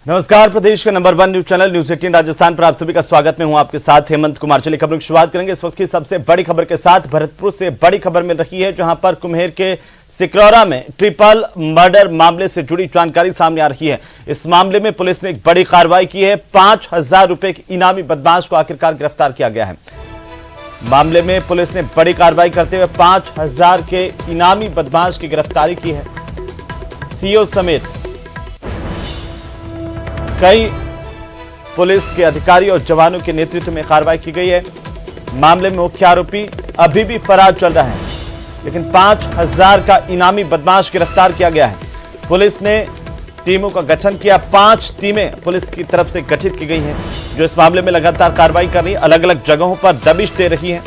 नमस्कार, प्रदेश का number 1 news channel news 18 Rajasthan पर आप सभी का स्वागत। मैं हूं आपके साथ हेमंत कुमार। चलिए खबरों की शुरुआत करेंगे इस वक्त की सबसे बड़ी खबर के साथ। भरतपुर से बड़ी खबर मिल रही है, जहां पर कुम्हेर के सिकरौरा में ट्रिपल मर्डर मामले से जुड़ी जानकारी सामने आ रही है। इस मामले में पुलिस ने एक बड़ी कार्रवाई की है। 5,000 रुपए के इनामी बदमाश को आखिरकार गिरफ्तार किया गया है। मामले में पुलिस ने बड़ी कार्रवाई करते हुए 5,000 के इनामी बदमाश की गिरफ्तारी की है। सीओ समेत कई पुलिस के अधिकारी और जवानों के नेतृत्व में कार्रवाई की गई है। मामले में मुख्य आरोपी अभी भी फरार चल रहा है, लेकिन 5,000 का इनामी बदमाश गिरफ्तार किया गया है। पुलिस ने टीमों का गठन किया। 5 टीमें पुलिस की तरफ से गठित की गई हैं, जो इस मामले में लगातार कार्रवाई कर रही है, अलग अलग जगहों पर दबिश दे रही है।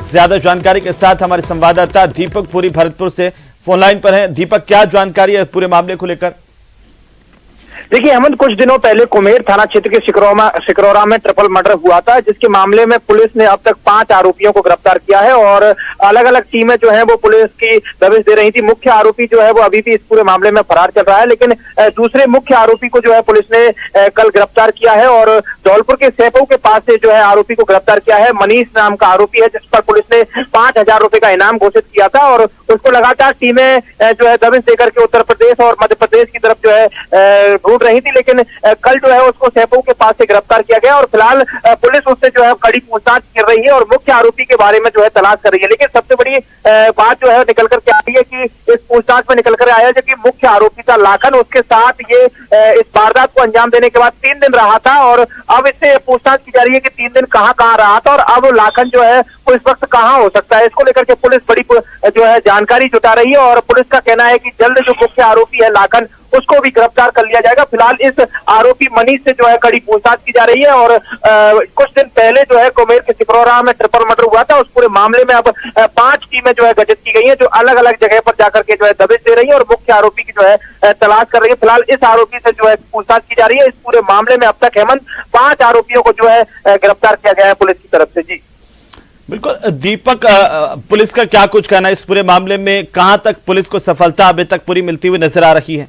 ज्यादा जानकारी के साथ हमारे संवाददाता दीपक पुरी भरतपुर से फोन लाइन पर है। दीपक, क्या जानकारी है पूरे मामले को लेकर? देखिए हेमंत, कुछ दिनों पहले कुम्हेर थाना क्षेत्र के सिकरौरा में ट्रिपल मर्डर हुआ था, जिसके मामले में पुलिस ने अब तक 5 आरोपियों को गिरफ्तार किया है और अलग अलग टीमें जो है वो पुलिस की दबिश दे रही थी। मुख्य आरोपी जो है वो अभी भी इस पूरे मामले में फरार चल रहा है, लेकिन दूसरे मुख्य आरोपी को जो है पुलिस ने कल गिरफ्तार किया है और धौलपुर के सैफों के पास से जो है आरोपी को गिरफ्तार किया है। मनीष नाम का आरोपी है, जिस पर पुलिस ने 5,000 रुपए का इनाम घोषित किया था और उसको लगातार टीमें जो है दबिश देकर के उत्तर प्रदेश और मध्य प्रदेश की तरफ जो है ढूंढ रही थी, लेकिन कल जो है उसको सैफों के पास से गिरफ्तार किया गया और फिलहाल पुलिस उससे जो है कड़ी पूछताछ कर रही है और मुख्य आरोपी के बारे में जो है तलाश कर रही है। लेकिन सबसे बड़ी बात जो है निकल कर के आ रही है कि इस पूछताछ में निकल कर आया, जो कि मुख्य आरोपी था लाखन, उसके साथ ये इस वारदात को अंजाम देने के बाद 3 दिन रहा था और अब इससे पूछताछ की जा रही है कि 3 दिन कहाँ रहा था और अब लाखन जो है वो इस वक्त कहाँ हो सकता है। इसको लेकर के पुलिस बड़ी जो है जानकारी जुटा रही है और पुलिस का कहना है कि जल्द जो मुख्य आरोपी है लाखन, उसको भी गिरफ्तार कर लिया जाएगा। फिलहाल इस आरोपी मनीष से जो है कड़ी पूछताछ की जा रही है और कुछ दिन पहले जो है कुम्हेर के सिकरौरा में ट्रिपल मर्डर हुआ था, उस पूरे मामले में अब 5 टीमें जो है गठित की गई हैं, जो अलग अलग जगह पर जाकर के जो है दबिश दे रही है और मुख्य आरोपी की जो है तलाश कर रही है। फिलहाल इस आरोपी से जो है पूछताछ की जा रही है। इस पूरे मामले में अब तक हेमंत 5 आरोपियों को जो है गिरफ्तार किया गया है पुलिस की तरफ से। जी बिल्कुल दीपक, पुलिस का क्या कुछ कहना है इस पूरे मामले में? कहां तक पुलिस को सफलता अभी तक पूरी मिलती हुई नजर आ रही है?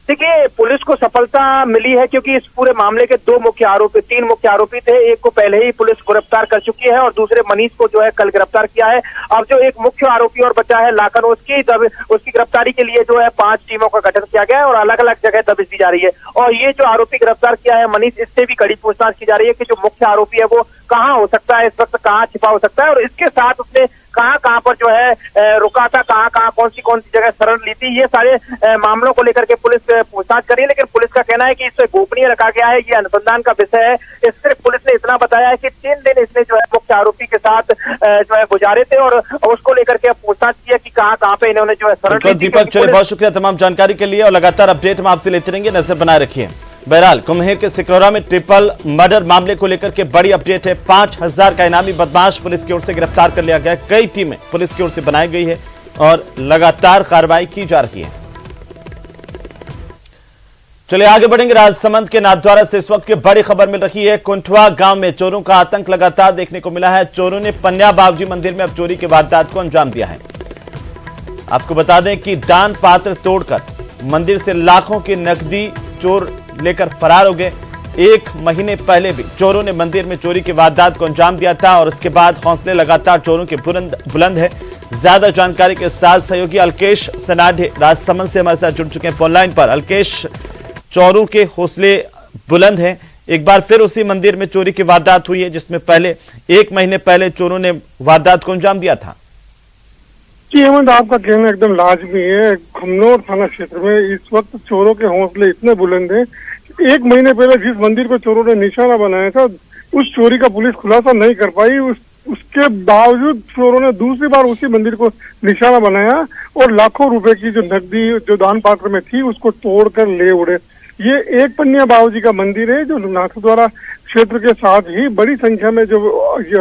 देखिए, पुलिस को सफलता मिली है क्योंकि इस पूरे मामले के 3 मुख्य आरोपी थे। एक को पहले ही पुलिस गिरफ्तार कर चुकी है और दूसरे मनीष को जो है कल गिरफ्तार किया है। अब जो एक मुख्य आरोपी और बचा है लाखन, उसकी गिरफ्तारी के लिए जो है 5 टीमों का गठन किया गया है और अलग अलग जगह दबिश दी जा रही है। और ये जो आरोपी गिरफ्तार किया है मनीष, इससे भी कड़ी पूछताछ की जा रही है कि जो मुख्य आरोपी है वो कहाँ हो सकता है, इस वक्त कहाँ छिपा हो सकता है और इसके साथ उसने कहाँ पर जो है रुका था, कहाँ कौन सी जगह शरण ली थी। ये सारे मामलों को लेकर के पुलिस पूछताछ कर रही है, लेकिन पुलिस का कहना है कि इसे गोपनीय रखा गया है, ये अनुसंधान का विषय है। इस सिर्फ पुलिस ने इतना बताया है कि 3 दिन इसने जो है मुख्य आरोपी के साथ जो है गुजारे थे और उसको लेकर के पूछताछ किया कि कहाँ पे इन्होंने जो है शरण ली थी। दीपक, चलिए बहुत शुक्रिया तमाम जानकारी के लिए और लगातार अपडेट हम आपसे लेते रहेंगे, नजर बनाए रखिए। बहरहाल कुम्हेर के सिकरौरा में ट्रिपल मर्डर मामले को लेकर के बड़ी अपडेट है। 5,000 का इनामी बदमाश पुलिस की ओर से गिरफ्तार कर लिया गया। कई टीमें पुलिस की ओर से बनाई गई है और लगातार कार्रवाई की जा रही है। चलिए आगे बढ़ेंगे। राजसमंद के नाथद्वारा से इस वक्त की बड़ी खबर मिल रही है। कुंठवा गांव में चोरों का आतंक लगातार देखने को मिला है। चोरों ने पन्या बाबजी मंदिर में अब चोरी की वारदात को अंजाम दिया है। आपको बता दें कि दान पात्र तोड़कर मंदिर से लाखों की नकदी चोर लेकर फरार हो गए। 1 महीने पहले भी चोरों ने मंदिर में चोरी की वारदात को अंजाम दिया था और उसके बाद हौसले लगातार चोरों के बुलंद है। ज्यादा जानकारी के साथ सहयोगी अलकेश सनाडे राजसमंद से हमारे साथ जुड़ चुके हैं फोन लाइन पर। अलकेश, चोरों के हौसले बुलंद हैं। एक बार फिर उसी मंदिर में चोरी की वारदात हुई है, जिसमें पहले 1 महीने पहले चोरों ने वारदात को अंजाम दिया था। जी हेमंत, आपका कहना एकदम लाजमी है। खमनौर थाना क्षेत्र में इस वक्त चोरों के हौसले इतने बुलंद हैं कि 1 महीने पहले जिस मंदिर को चोरों ने निशाना बनाया था, उस चोरी का पुलिस खुलासा नहीं कर पाई। उसके बावजूद चोरों ने दूसरी बार उसी मंदिर को निशाना बनाया और लाखों रुपए की जो नकदी जो दान पात्र में थी उसको तोड़कर ले उड़े। ये एक पन्या बाबूजी का मंदिर है, जो नाथद्वारा क्षेत्र के साथ ही बड़ी संख्या में जो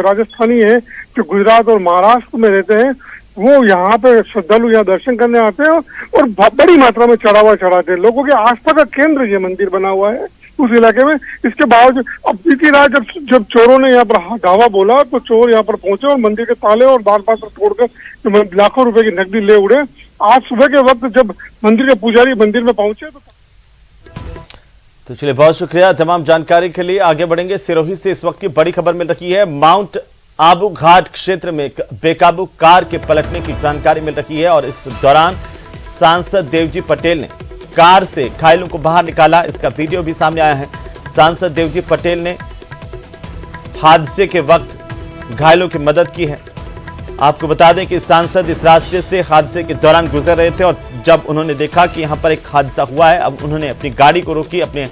राजस्थानी है, जो गुजरात और महाराष्ट्र में रहते हैं, वो यहाँ पे श्रद्धालु यहाँ दर्शन करने आते हैं और बड़ी मात्रा में चढ़ावा चढ़ाते हैं। लोगों के आस्था का केंद्र ये मंदिर बना हुआ है उस इलाके में। इसके बावजूद अब बीती रात जब चोरों ने यहाँ पर धावा बोला तो चोर यहाँ पर पहुंचे और मंदिर के ताले और दान पात्र तोड़कर लाखों रुपए की नकदी ले उड़े। आज सुबह के वक्त जब मंदिर के पुजारी मंदिर में पहुंचे तो तो चलिए, बहुत शुक्रिया तमाम जानकारी के लिए। आगे बढ़ेंगे। सिरोही से इस वक्त की बड़ी खबर मिल रही है। माउंट आबू घाट क्षेत्र में एक बेकाबू कार के पलटने की जानकारी मिल रही है और इस दौरान सांसद देवजी पटेल ने कार से घायलों को बाहर निकाला। इसका वीडियो भी सामने आया है। सांसद देवजी पटेल ने हादसे के वक्त घायलों की मदद की है। आपको बता दें कि सांसद इस रास्ते से हादसे के दौरान गुजर रहे थे और जब उन्होंने देखा कि यहां पर एक हादसा हुआ है, अब उन्होंने अपनी गाड़ी को रोकी, अपने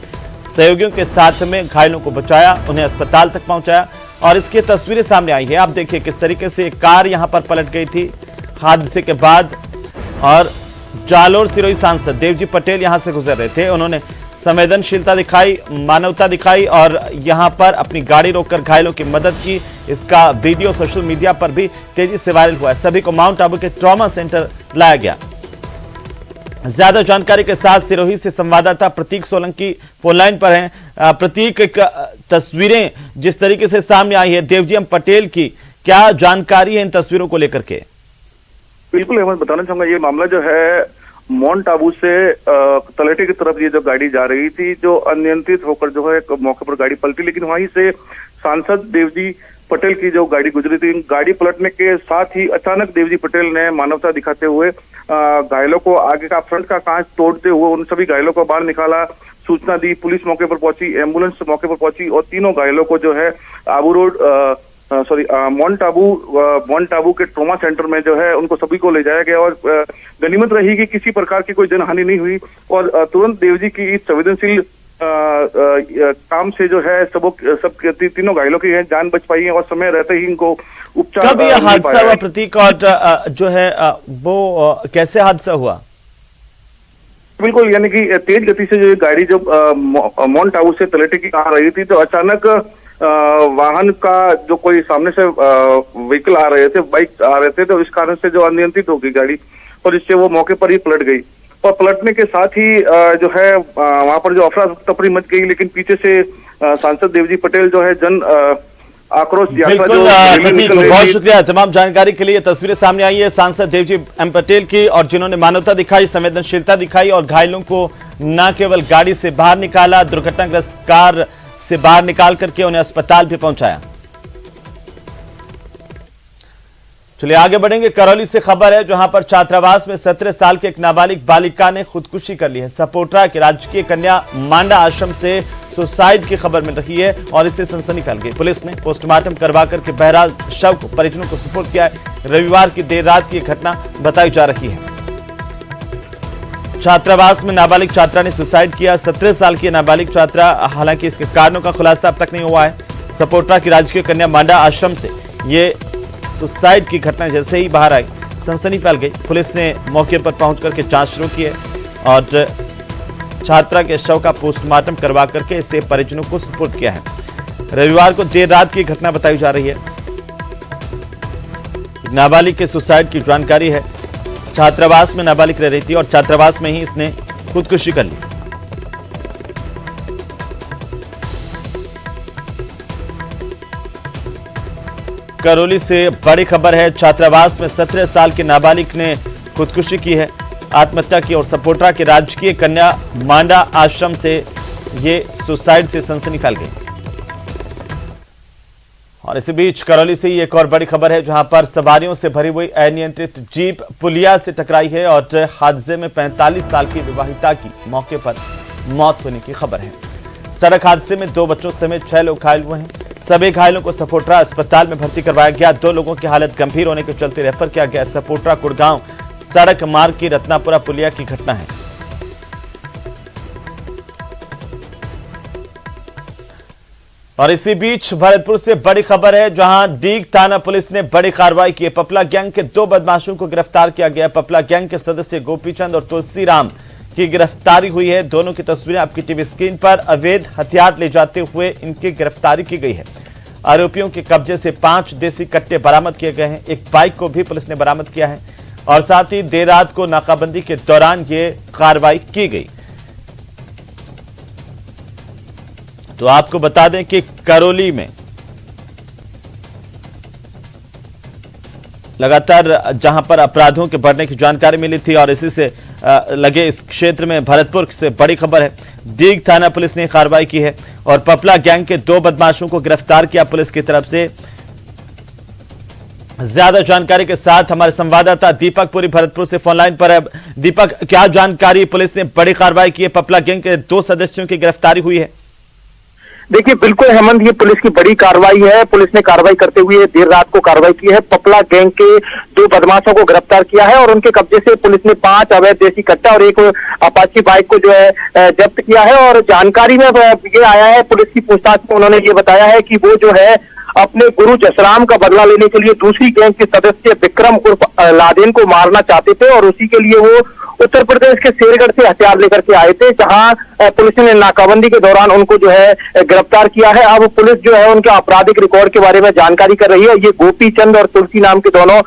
सहयोगियों के साथ में घायलों को बचाया, उन्हें अस्पताल तक पहुंचाया और इसकी तस्वीरें सामने आई है। आप देखिए किस तरीके से कार यहां पर पलट गई थी हादसे के बाद और जालोर सिरोही सांसद देवजी पटेल यहां से गुजर रहे थे। उन्होंने संवेदनशीलता दिखाई, मानवता दिखाई और यहां पर अपनी गाड़ी रोककर घायलों की मदद की। इसका वीडियो सोशल मीडिया पर भी तेजी से वायरल हुआ है। सभी को माउंट आबू के ट्रॉमा सेंटर लाया गया। ज्यादा जानकारी के साथ सिरोही से संवाददाता प्रतीक सोलंकी फोन लाइन पर हैं। प्रतीक, तस्वीरें जिस तरीके से सामने आई है देवजी पटेल की, क्या जानकारी है इन तस्वीरों को लेकर के? बिल्कुल अहमद, बताना चाहूंगा ये मामला जो है माउंट आबू से तलेटे की तरफ ये जो गाड़ी जा रही थी, जो अनियंत्रित होकर जो है मौके पर गाड़ी पलटी, लेकिन वहीं से सांसद देवजी पटेल की जो गाड़ी गुजरी थी, गाड़ी पलटने के साथ ही अचानक देवजी पटेल ने मानवता दिखाते हुए घायलों को आगे का फ्रंट का कांच तोड़ते हुए उन सभी घायलों को बाहर निकाला, सूचना दी, पुलिस मौके पर पहुंची, एम्बुलेंस मौके पर पहुंची और तीनों घायलों को जो है आबू रोड माउंट आबू के ट्रॉमा सेंटर में जो है उनको सभी को ले जाया गया और गनीमत रही कि किसी प्रकार की कोई जनहानि नहीं हुई और तुरंत देवजी की इस संवेदनशील काम से जो है सब तीनों घायलों की जान बच पाई है और समय रहते ही इनको उपचार। कब यह हादसा हुआ प्रतीक और जो है वो कैसे हादसा हुआ? बिल्कुल, यानी कि तेज गति से जो गाड़ी जब माउंट आबू से तलेटे की आ रही थी तो अचानक वाहन का जो कोई सामने से व्हीकल आ रहे थे, बाइक आ रहे थे, तो इस कारण से जो अनियंत्रित हो गई गाड़ी और इससे वो मौके पर ही पलट गई और पलटने के साथ ही जो है वहां पर जो अफरा तफरी मच गई, लेकिन पीछे से सांसद देवजी पटेल जो है जन आक्रोश यात्रा जो बहुत शुक्रिया तमाम जानकारी के लिए। तस्वीरें सामने आई है सांसद देवजी पटेल की और जिन्होंने मानवता दिखाई, संवेदनशीलता दिखाई और घायलों को न केवल गाड़ी से बाहर निकाला, दुर्घटनाग्रस्त कार से बाहर निकाल करके उन्हें अस्पताल भी पहुंचाया। चलिए आगे बढ़ेंगे। करौली से खबर है जहां पर छात्रावास में 17 साल की एक नाबालिग बालिका ने खुदकुशी कर ली है। सपोट्रा के राजकीय कन्या मांडा आश्रम से सुसाइड की खबर मिल रही है और इससे सनसनी फैल गई। पुलिस ने पोस्टमार्टम करवा करके बहरहाल शव को परिजनों को सुपुर्द किया है। रविवार की देर रात की घटना बताई जा रही है। छात्रावास में नाबालिग छात्रा ने सुसाइड किया। 17 साल की नाबालिग छात्रा, हालांकि इसके कारणों का खुलासा अब तक नहीं हुआ है। सपोट्रा की राजकीय कन्या मांडा आश्रम से ये सुसाइड की घटना जैसे ही बाहर आई सनसनी फैल गई। पुलिस ने मौके पर पहुंच करके जांच शुरू की है और छात्रा के शव का पोस्टमार्टम करवा करके इसे परिजनों को सुपुर्द किया है। रविवार को देर रात की घटना बताई जा रही है। नाबालिग के सुसाइड की जानकारी है। छात्रावास में नाबालिग रह रही थी और छात्रावास में ही इसने खुदकुशी कर ली। करौली से बड़ी खबर है। छात्रावास में 17 साल की नाबालिग ने खुदकुशी की है, आत्महत्या की और सपोट्रा के राजकीय कन्या मांडा आश्रम से ये सुसाइड से सनसनी फैल गई। और इसी बीच करौली से एक और बड़ी खबर है जहां पर सवारियों से भरी हुई अनियंत्रित जीप पुलिया से टकराई है और हादसे में 45 साल की विवाहिता की मौके पर मौत होने की खबर है। सड़क हादसे में 2 बच्चों समेत 6 लोग घायल हुए हैं। सभी घायलों को सपोट्रा अस्पताल में भर्ती करवाया गया। 2 लोगों की हालत गंभीर होने के चलते रेफर किया गया। सपोट्रा कुड़गांव सड़क मार्ग की रत्नापुरा पुलिया की घटना है। और इसी बीच भरतपुर से बड़ी खबर है जहां डीग थाना पुलिस ने बड़ी कार्रवाई की। पपला गैंग के 2 बदमाशों को गिरफ्तार किया गया। पपला गैंग के सदस्य गोपीचंद और तुलसीराम की गिरफ्तारी हुई है। दोनों की तस्वीरें आपकी टीवी स्क्रीन पर। अवैध हथियार ले जाते हुए इनकी गिरफ्तारी की गई है। आरोपियों के कब्जे से 5 देसी कट्टे बरामद किए गए हैं। एक बाइक को भी पुलिस ने बरामद किया है और साथ ही देर रात को नाकाबंदी के दौरान ये कार्रवाई की गई। तो आपको बता दें कि करौली में लगातार जहां पर अपराधों के बढ़ने की जानकारी मिली थी और इसी से लगे इस क्षेत्र में भरतपुर से बड़ी खबर है। दीग थाना पुलिस ने कार्रवाई की है और पपला गैंग के 2 बदमाशों को गिरफ्तार किया पुलिस की तरफ से। ज्यादा जानकारी के साथ हमारे संवाददाता दीपक पुरी भरतपुर से फोन लाइन पर है। दीपक, क्या जानकारी? पुलिस ने बड़ी कार्रवाई की है, पपला गैंग के 2 सदस्यों की गिरफ्तारी हुई है। देखिए बिल्कुल हेमंत, ये पुलिस की बड़ी कार्रवाई है। पुलिस ने कार्रवाई करते हुए देर रात को कार्रवाई की है। पपला गैंग के 2 बदमाशों को गिरफ्तार किया है और उनके कब्जे से पुलिस ने 5 अवैध देसी कट्टा और एक अपाची बाइक को जो है जब्त किया है। और जानकारी में ये आया है, पुलिस की पूछताछ में उन्होंने ये बताया है कि वो जो है अपने गुरु जसराम का बदला लेने के लिए दूसरी गैंग के सदस्य विक्रम उर्फ लादेन को मारना चाहते थे और उसी के लिए वो उत्तर प्रदेश के शेरगढ़ से हथियार लेकर के आए थे, जहां पुलिस ने नाकाबंदी के दौरान उनको जो है गिरफ्तार किया है। अब पुलिस जो है उनके आपराधिक रिकॉर्ड के बारे में जानकारी कर रही है। ये गोपी चंद और तुलसी नाम के दोनों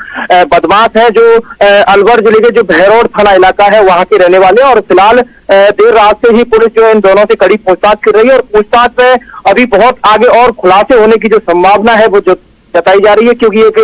बदमाश हैं जो अलवर जिले के जो भैरोड थाना इलाका है वहां के रहने वाले हैं। और फिलहाल देर रात से ही पुलिस जो है इन दोनों से कड़ी पूछताछ कर रही है और पूछताछ में अभी बहुत आगे और खुलासे होने की जो संभावना है वो जो जताई जा रही है, क्योंकि एक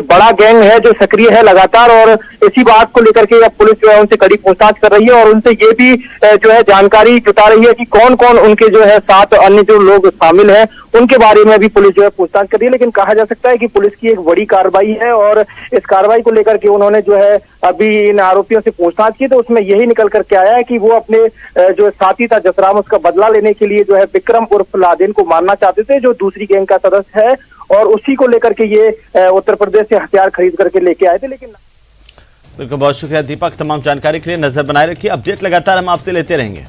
बड़ा गैंग है जो सक्रिय है लगातार। और इसी बात को लेकर के अब पुलिस जो है उनसे कड़ी पूछताछ कर रही है और उनसे ये भी जो है जानकारी जुटा रही है कि कौन कौन उनके जो है 7 अन्य जो लोग शामिल हैं उनके बारे में भी पुलिस जो है पूछताछ कर रही है। लेकिन कहा जा सकता है कि पुलिस की एक बड़ी कार्रवाई है और इस कार्रवाई को लेकर के उन्होंने जो है अभी इन आरोपियों से पूछताछ की तो उसमें यही निकल करके आया है कि वो अपने जो साथी था जसराम उसका बदला लेने के लिए जो है विक्रम उर्फ लादेन को मारना चाहते थे, जो दूसरी गैंग का सदस्य है, और उसी को लेकर के ये उत्तर प्रदेश से हथियार खरीद करके लेके आए थे। लेकिन बिल्कुल, बहुत शुक्रिया दीपक, तमाम जानकारी के लिए। नजर बनाए रखिए, अपडेट लगातार हम आपसे लेते रहेंगे।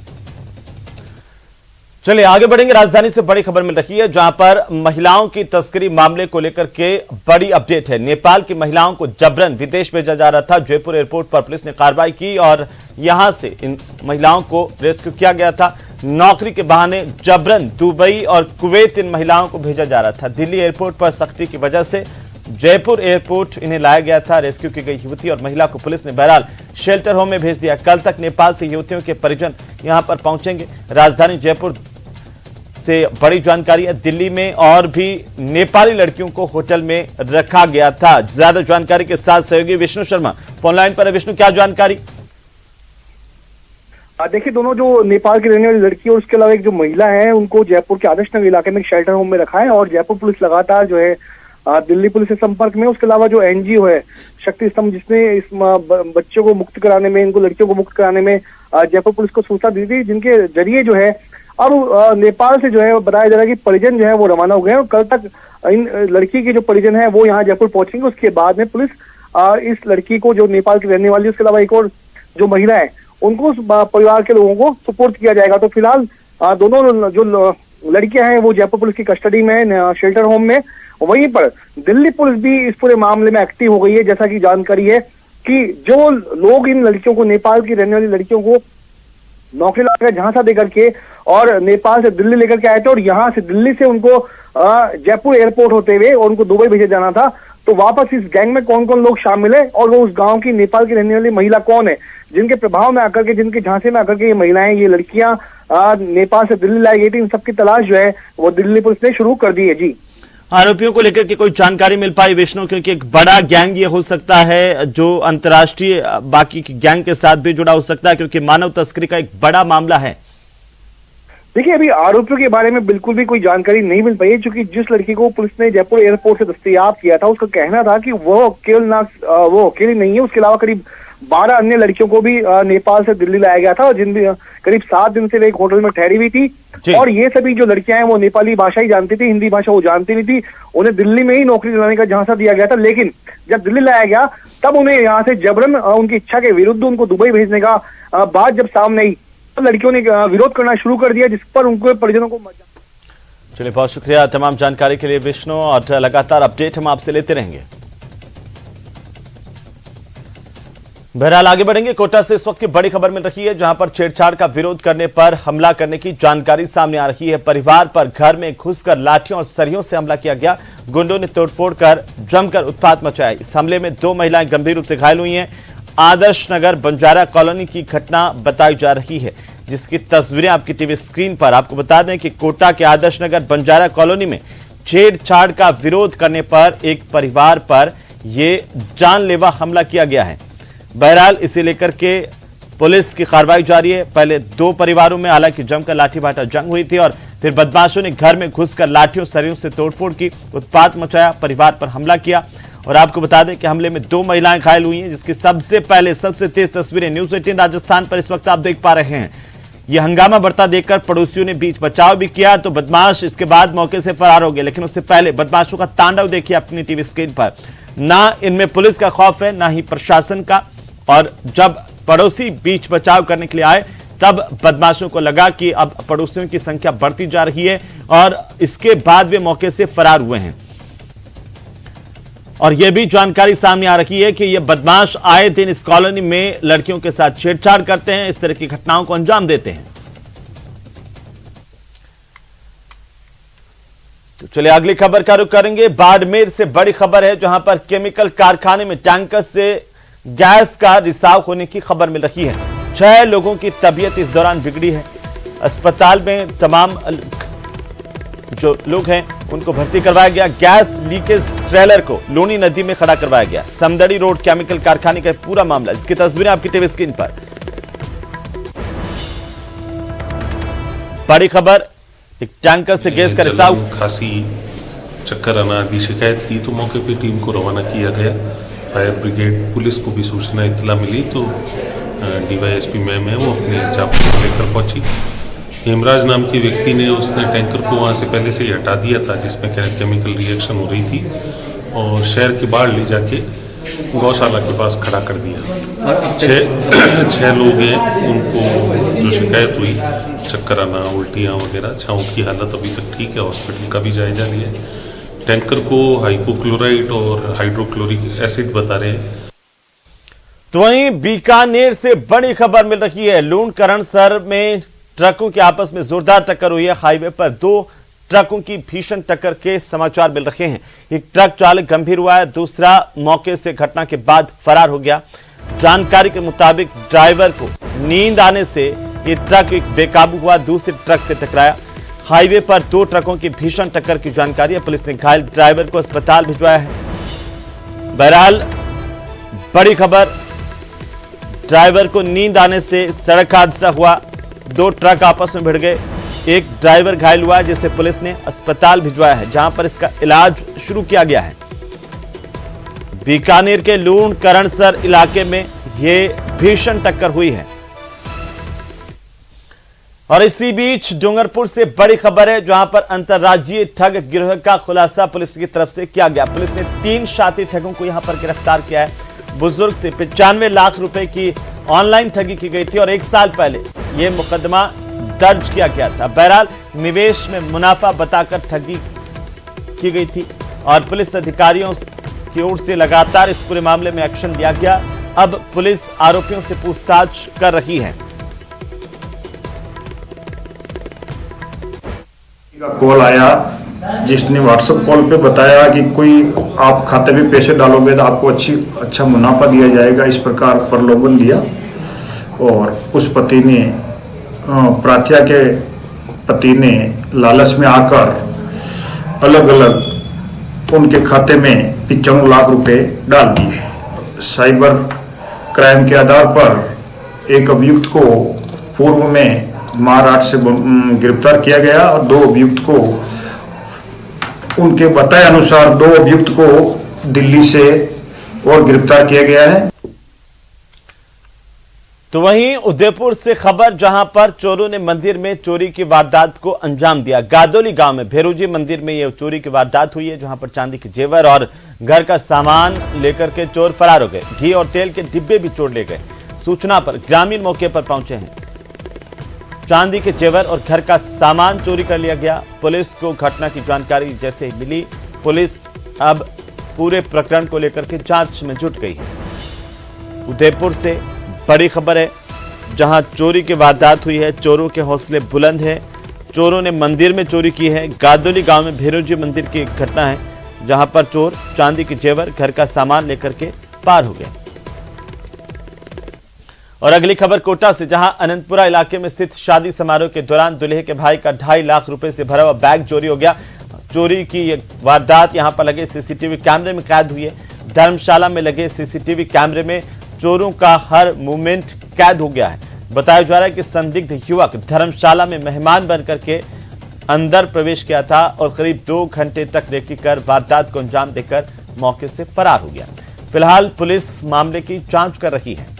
चलिए आगे बढ़ेंगे। राजधानी से बड़ी खबर मिल रही है जहां पर महिलाओं की तस्करी मामले को लेकर के बड़ी अपडेट है। नेपाल की महिलाओं को जबरन विदेश भेजा जा रहा था। जयपुर एयरपोर्ट पर पुलिस ने कार्रवाई की और यहां से इन महिलाओं को रेस्क्यू किया गया था। नौकरी के बहाने जबरन दुबई और कुवैत इन महिलाओं को भेजा जा रहा था। दिल्ली एयरपोर्ट पर सख्ती की वजह से जयपुर एयरपोर्ट इन्हें लाया गया था। रेस्क्यू की गई युवती और महिला को पुलिस ने बहरहाल शेल्टर होम में भेज दिया। कल तक नेपाल से युवतियों के परिजन यहां पर पहुंचेंगे। राजधानी जयपुर से बड़ी जानकारी है, दिल्ली में और भी नेपाली लड़कियों को होटल में रखा गया था। ज्यादा जानकारी के साथ सहयोगी विष्णु शर्मा फोन लाइन पर है। विष्णु, क्या जानकारी? देखिए, दोनों जो नेपाल की रहने वाली लड़की और उसके अलावा एक जो महिला है उनको जयपुर के आदर्श नगर इलाके में एक शेल्टर होम में रखा है और जयपुर पुलिस लगातार जो है दिल्ली पुलिस के संपर्क में। उसके अलावा जो एनजीओ है शक्ति स्तंभ, जिसने इस बच्चों को मुक्त कराने में, इनको लड़कियों को मुक्त कराने में जयपुर पुलिस को सूचना दी थी, जिनके जरिए जो है अब नेपाल से जो है बताया जा रहा है कि परिजन जो है वो रवाना हो गए हैं और कल तक इन लड़की के जो परिजन है वो यहाँ जयपुर पहुंचेंगे। उसके बाद में पुलिस इस लड़की को, जो नेपाल की रहने वाली है, उसके अलावा एक और जो महिला है, उनको परिवार के लोगों को सुपुर्द किया जाएगा। तो फिलहाल दोनों जो लड़कियां हैं वो जयपुर पुलिस की कस्टडी में है, शेल्टर होम में। वहीं पर दिल्ली पुलिस भी इस पूरे मामले में एक्टिव हो गई है। जैसा कि जानकारी है कि जो लोग इन लड़कियों को, नेपाल की रहने वाली लड़कियों को नौकरी लगाकर झांसा देकर के और नेपाल से दिल्ली लेकर के आए थे और यहाँ से दिल्ली से उनको जयपुर एयरपोर्ट होते हुए और उनको दुबई भेजा जाना था। तो वापस इस गैंग में कौन कौन लोग शामिल है और वो उस गांव की नेपाल की रहने वाली महिला कौन है, जिनके प्रभाव में आकर के, जिनके झांसे में आकर के ये महिलाएं, ये लड़कियां नेपाल से दिल्ली लाई गई थी, इन सबकी तलाश जो है वो दिल्ली पुलिस ने शुरू कर दी है। जी, आरोपियों को लेकर के कोई जानकारी मिल पाई विष्णु? क्योंकि एक बड़ा गैंग ये हो सकता है जो अंतर्राष्ट्रीय बाकी की गैंग के साथ भी जुड़ा हो सकता है, क्योंकि मानव तस्करी का एक बड़ा मामला है। देखिए, अभी आरोपियों के बारे में बिल्कुल भी कोई जानकारी नहीं मिल पाई है, क्योंकि जिस लड़की को पुलिस ने जयपुर एयरपोर्ट से दस्तयाब किया था उसका कहना था कि वो अकेली नहीं है, उसके अलावा करीब 12 अन्य लड़कियों को भी नेपाल से दिल्ली लाया गया था और जिन भी करीब 7 दिन से वे एक होटल में ठहरी हुई थी। और ये सभी जो लड़कियां हैं वो नेपाली भाषा ही जानती थी, हिंदी भाषा वो जानती नहीं थी। उन्हें दिल्ली में ही नौकरी दिलाने का झांसा दिया गया था, लेकिन जब दिल्ली लाया गया तब उन्हें यहाँ से जबरन उनकी इच्छा के विरुद्ध उनको दुबई भेजने का बात जब सामने आई तो लड़कियों ने विरोध करना शुरू कर दिया, जिस पर उनके परिजनों को। चलिए, बहुत शुक्रिया तमाम जानकारी के लिए विष्णु, और लगातार अपडेट हम आपसे लेते रहेंगे। बहरहाल आगे बढ़ेंगे। कोटा से इस वक्त की बड़ी खबर मिल रही है जहां पर छेड़छाड़ का विरोध करने पर हमला करने की जानकारी सामने आ रही है। परिवार पर घर में घुसकर लाठियों और सरियों से हमला किया गया। गुंडों ने तोड़फोड़ कर जमकर उत्पात मचाया। इस हमले में 2 महिलाएं गंभीर रूप से घायल हुई हैं। आदर्श नगर बंजारा कॉलोनी की घटना बताई जा रही है, जिसकी तस्वीरें आपकी टीवी स्क्रीन पर। आपको बता दें कि कोटा के आदर्श नगर बंजारा कॉलोनी में छेड़छाड़ का विरोध करने पर एक परिवार पर यह जानलेवा हमला किया गया है। बहरहाल इसे लेकर के पुलिस की कार्रवाई जारी है। पहले 2 परिवारों में हालांकि जमकर लाठीभाटा जंग हुई थी और फिर बदमाशों ने घर में घुसकर लाठियों सरियों से तोड़फोड़ की, उत्पात मचाया, परिवार पर हमला किया। और आपको बता दें कि हमले में 2 महिलाएं घायल हुई हैं, जिसकी सबसे पहले सबसे तेज तस्वीरें न्यूज़ 18 राजस्थान पर इस वक्त आप देख पा रहे हैं। यह हंगामा बढ़ता देखकर पड़ोसियों ने बीच बचाव भी किया तो बदमाश इसके बाद मौके से फरार हो गए। लेकिन उससे पहले बदमाशों का तांडव देखिए अपनी टीवी स्क्रीन पर। ना इनमें पुलिस का खौफ है, ना ही प्रशासन का। और जब पड़ोसी बीच बचाव करने के लिए आए तब बदमाशों को लगा कि अब पड़ोसियों की संख्या बढ़ती जा रही है और इसके बाद वे मौके से फरार हुए हैं। और यह भी जानकारी सामने आ रही है कि यह बदमाश आए दिन इस कॉलोनी में लड़कियों के साथ छेड़छाड़ करते हैं, इस तरह की घटनाओं को अंजाम देते हैं। तो चलिए अगली खबर का रुख करेंगे। बाड़मेर से बड़ी खबर है, जहां पर केमिकल कारखाने में टैंकर से गैस का रिसाव होने की खबर मिल रही है। 6 लोगों की तबीयत इस दौरान बिगड़ी है। अस्पताल में तमाम जो लोग हैं उनको भर्ती करवाया गया। गैस लीकेज ट्रेलर को लूनी नदी में खड़ा करवाया गया। समदड़ी रोड केमिकल कारखाने का पूरा मामला, इसकी तस्वीरें आपकी टीवी स्क्रीन पर। बड़ी खबर, एक टैंकर से गैस का रिसाव, खांसी, चक्कर आना आदि शिकायत की तो मौके पर टीम को रवाना किया गया। फायर ब्रिगेड, पुलिस को भी सूचना इत्तला मिली तो डीवाईएसपी मैम है वो अपने चाप लेकर पहुंची। हेमराज नाम के व्यक्ति ने उसने टैंकर को वहाँ से पहले से ही हटा दिया था जिसमें केमिकल रिएक्शन हो रही थी और शहर के बाहर ले जाके गौशाला के पास खड़ा कर दिया। 6 लोग हैं, उनको जो शिकायत हुई चक्कर आना, उल्टियाँ वगैरह, 6 की हालत अभी तक ठीक है, हॉस्पिटल का भी जायजा लिया। टैंकर को हाइपोक्लोराइड और हाइड्रोक्लोरिक एसिड बता रहे हैं। तो वहीं बीकानेर से बड़ी खबर मिल रही है। लूण करणसर में ट्रकों की आपस में जोरदार टक्कर हुई है। हाईवे पर 2 ट्रकों की भीषण टक्कर के समाचार मिल रहे हैं। एक ट्रक चालक गंभीर हुआ है, दूसरा मौके से घटना के बाद फरार हो गया। जानकारी के मुताबिक ड्राइवर को नींद आने से ये ट्रक एक बेकाबू हुआ, दूसरे ट्रक से टकराया। हाईवे पर 2 ट्रकों की भीषण टक्कर की जानकारी है। पुलिस ने घायल ड्राइवर को अस्पताल भिजवाया है। बहरहाल बड़ी खबर, ड्राइवर को नींद आने से सड़क हादसा हुआ, 2 ट्रक आपस में भिड़ गए, एक ड्राइवर घायल हुआ जिसे पुलिस ने अस्पताल भिजवाया है, जहां पर इसका इलाज शुरू किया गया है। बीकानेर के लूण करणसर इलाके में यह भीषण टक्कर हुई है। और इसी बीच डूंगरपुर से बड़ी खबर है, जहां पर अंतर्राज्यीय ठग गिरोह का खुलासा पुलिस की तरफ से किया गया। पुलिस ने 3 शातिर ठगों को यहां पर गिरफ्तार किया है। बुजुर्ग से 95 लाख रुपए की ऑनलाइन ठगी की गई थी और 1 साल पहले यह मुकदमा दर्ज किया गया था। बहरहाल निवेश में मुनाफा बताकर ठगी की गई थी और पुलिस अधिकारियों की ओर से लगातार इस पूरे मामले में एक्शन लिया गया। अब पुलिस आरोपियों से पूछताछ कर रही है। कॉल आया जिसने व्हाट्सएप कॉल पे बताया कि कोई आप खाते में पैसे डालोगे तो आपको अच्छा मुनाफा दिया जाएगा, इस प्रकार प्रलोभन दिया। और उस पति ने प्रार्थया के पति ने लालच में आकर अलग अलग उनके खाते में 95 लाख रुपए डाल दिए। साइबर क्राइम के आधार पर एक अभियुक्त को पूर्व में महाराष्ट्र से गिरफ्तार किया गया और 2 अभियुक्त को, उनके बताए अनुसार 2 अभियुक्त को दिल्ली से और गिरफ्तार किया गया है। तो वहीं उदयपुर से खबर, जहां पर चोरों ने मंदिर में चोरी की वारदात को अंजाम दिया। गादोली गांव में भेरूजी मंदिर में यह चोरी की वारदात हुई है, जहां पर चांदी के जेवर और घर का सामान लेकर के चोर फरार हो गए। घी और तेल के डिब्बे भी चोर ले गए। सूचना पर ग्रामीण मौके पर पहुंचे हैं। चांदी के जेवर और घर का सामान चोरी कर लिया गया। पुलिस को घटना की जानकारी जैसे ही मिली, पुलिस अब पूरे प्रकरण को लेकर के जांच में जुट गई है। उदयपुर से बड़ी खबर है, जहां चोरी की वारदात हुई है। चोरों के हौसले बुलंद हैं। चोरों ने मंदिर में चोरी की है। गादोली गांव में भेरूजी मंदिर की एक घटना है, जहां पर चोर चांदी के जेवर, घर का सामान लेकर के पार हो गए। और अगली खबर कोटा से, जहां अनंतपुरा इलाके में स्थित शादी समारोह के दौरान दूल्हे के भाई का 2.5 लाख रुपए से भरा हुआ बैग चोरी हो गया। चोरी की ये वारदात यहां पर लगे सीसीटीवी कैमरे में कैद हुई है। धर्मशाला में लगे सीसीटीवी कैमरे में चोरों का हर मूवमेंट कैद हो गया है। बताया जा रहा है कि संदिग्ध युवक धर्मशाला में मेहमान बनकर के अंदर प्रवेश किया था और करीब 2 घंटे तक रेकी कर वारदात को अंजाम देकर मौके से फरार हो गया। फिलहाल पुलिस मामले की जांच कर रही है।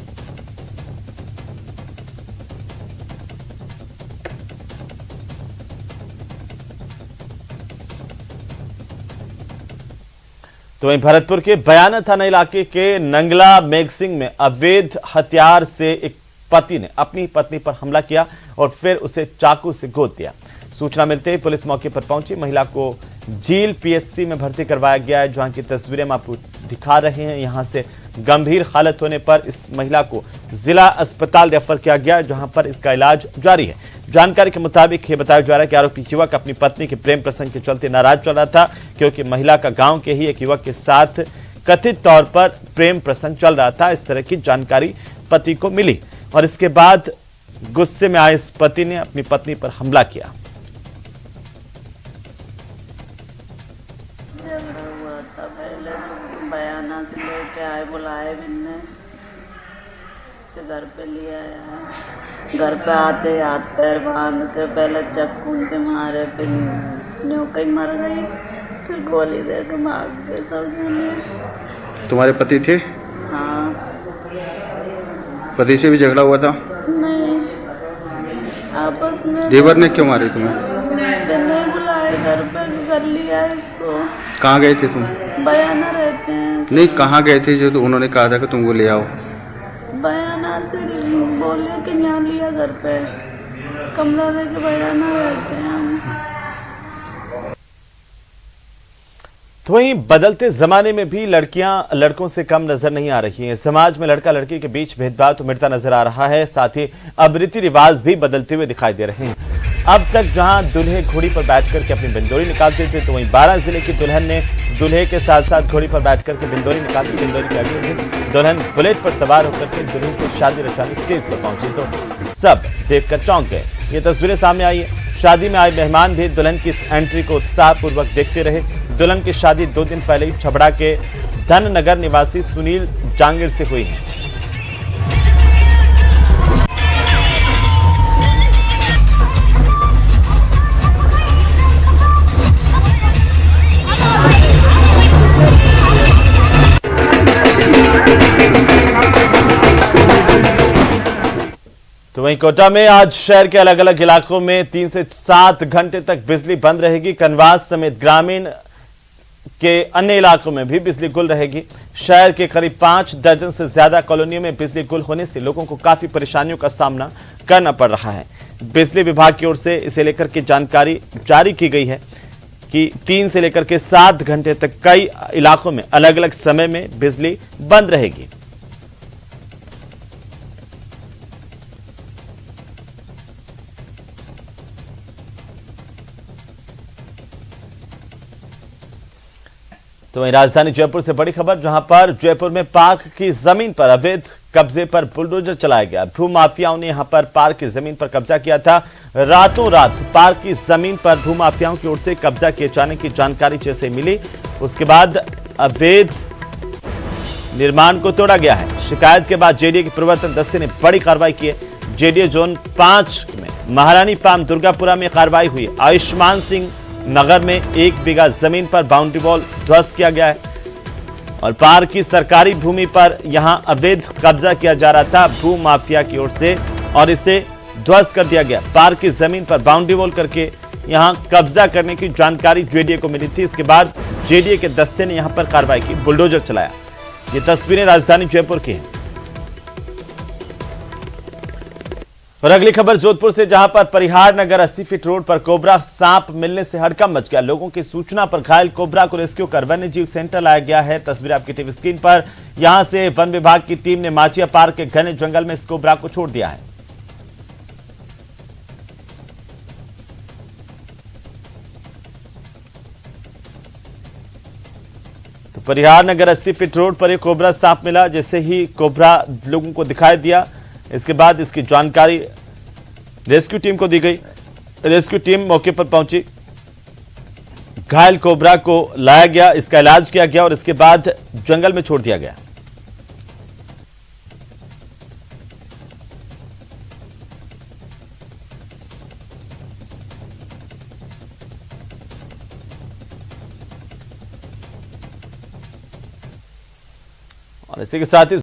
तो वहीं भरतपुर के बयाना थाना इलाके के नंगला मेघसिंह में अवैध हथियार से एक पति ने अपनी पत्नी पर हमला किया और फिर उसे चाकू से गोद दिया। सूचना मिलते ही पुलिस मौके पर पहुंची। महिला को जील पीएससी में भर्ती करवाया गया है, जहां की तस्वीरें हम आपको दिखा रहे हैं। यहां से गंभीर हालत होने पर इस महिला को जिला अस्पताल रेफर किया गया, जहां पर इसका इलाज जारी है। जानकारी के मुताबिक ये बताया जा रहा है कि आरोपी युवक अपनी पत्नी के प्रेम प्रसंग के चलते नाराज चल रहा था, क्योंकि महिला का गांव के ही एक युवक के साथ कथित तौर पर प्रेम प्रसंग चल रहा था। इस तरह की जानकारी पति को मिली और इसके बाद गुस्से में आए इस पति ने अपनी पत्नी पर हमला किया। हुआ था पहले बयाना से लेके आए, बुलाए बिन्ने के घर पे ले आया। घर पे आते हाथ पैर बांध के पहले चक्कू के मारे, फिर न्यू कहीं मर गई, फिर गोली दे के भाग गए सब जने। तुम्हारे पति थे? हाँ। पति से भी झगड़ा हुआ था? नहीं, आपस में। देवर ने क्यों मारे तुम्हें? नहीं बुलाए घर पे, कर लिया इसको। कहाँ गए थे तुम? बयाना रहते हैं। नहीं, कहाँ गए थे जो उन्होंने कहा था कि तुमको ले आओ? बयाना से बोले कि यहाँ लिया घर पे, कमरा लेके बयाना रहते हैं हम। तो वहीं बदलते जमाने में भी लड़कियां लड़कों से कम नजर नहीं आ रही हैं। समाज में लड़का लड़की के बीच भेदभाव तो मिटता नजर आ रहा है, साथ ही अब रीति रिवाज भी बदलते हुए दिखाई दे रहे हैं। अब तक जहां दूल्हे घोड़ी पर बैठकर के अपनी बिंदोरी निकालते थे, तो वहीं 12 जिले की दुल्हन ने दूल्हे के साथ साथ घोड़ी पर बैठकर के बिंदोरी निकाली। बिंदोरी के अगले दिन दुल्हन बुलेट पर सवार होकर के दुल्हन से शादी रचाने स्टेज पर पहुंची, तो सब देखकर चौंक गए। ये तस्वीरें सामने आई है। शादी में आए मेहमान भी दुल्हन की इस एंट्री को उत्साहपूर्वक देखते रहे। दुल्हन की शादी 2 दिन पहले ही छबड़ा के धननगर निवासी सुनील जांगीर से हुई है। तो वहीं कोटा में आज शहर के अलग अलग इलाकों में 3 से 7 घंटे तक बिजली बंद रहेगी। कनवास समेत ग्रामीण के अन्य इलाकों में भी बिजली गुल रहेगी। शहर के करीब 5 दर्जन से ज्यादा कॉलोनियों में बिजली गुल होने से लोगों को काफी परेशानियों का सामना करना पड़ रहा है। बिजली विभाग की ओर से इसे लेकर के जानकारी जारी की गई है कि 3 से लेकर के 7 घंटे तक कई इलाकों में अलग अलग समय में बिजली बंद रहेगी। तो वहीं राजधानी जयपुर से बड़ी खबर, जहां पर जयपुर में पार्क की जमीन पर अवैध कब्जे पर बुलडोजर चलाया गया। भू माफियाओं ने यहां पर पार्क की जमीन पर कब्जा किया था। रातों रात पार्क की जमीन पर भू माफियाओं की ओर से कब्जा किए जाने की जानकारी जैसे मिली, उसके बाद अवैध निर्माण को तोड़ा गया है। शिकायत के बाद जेडीए के प्रवर्तन दस्ते ने बड़ी कार्रवाई की है। जेडीए जोन 5 में महारानी फार्म दुर्गापुरा में कार्रवाई हुई। आयुष्मान सिंह नगर में 1 बीघा जमीन पर बाउंड्री वॉल ध्वस्त किया गया है और पार्क की सरकारी भूमि पर यहां अवैध कब्जा किया जा रहा था भू माफिया की ओर से और इसे ध्वस्त कर दिया गया। पार्क की जमीन पर बाउंड्री वॉल करके यहां कब्जा करने की जानकारी जेडीए को मिली थी। इसके बाद जेडीए के दस्ते ने यहां पर कार्रवाई की, बुलडोजर चलाया। ये तस्वीरें राजधानी जयपुर की हैं। और अगली खबर जोधपुर से, जहां पर परिहार नगर 80 फीट रोड पर कोबरा सांप मिलने से हड़कंप मच गया। लोगों की सूचना पर घायल कोबरा को रेस्क्यू कर वन्य जीव सेंटर लाया गया है। तस्वीर आपकी टीवी स्क्रीन पर। यहां से वन विभाग की टीम ने माचिया पार्क के घने जंगल में इस कोबरा को छोड़ दिया है। तो परिहार नगर 80 फीट रोड पर एक कोबरा सांप मिला। जैसे ही कोबरा लोगों को दिखाई दिया, इसके बाद इसकी जानकारी रेस्क्यू टीम को दी गई। रेस्क्यू टीम मौके पर पहुंची, घायल कोबरा को लाया गया, इसका इलाज किया गया और इसके बाद जंगल में छोड़ दिया गया। और इसी के साथ ही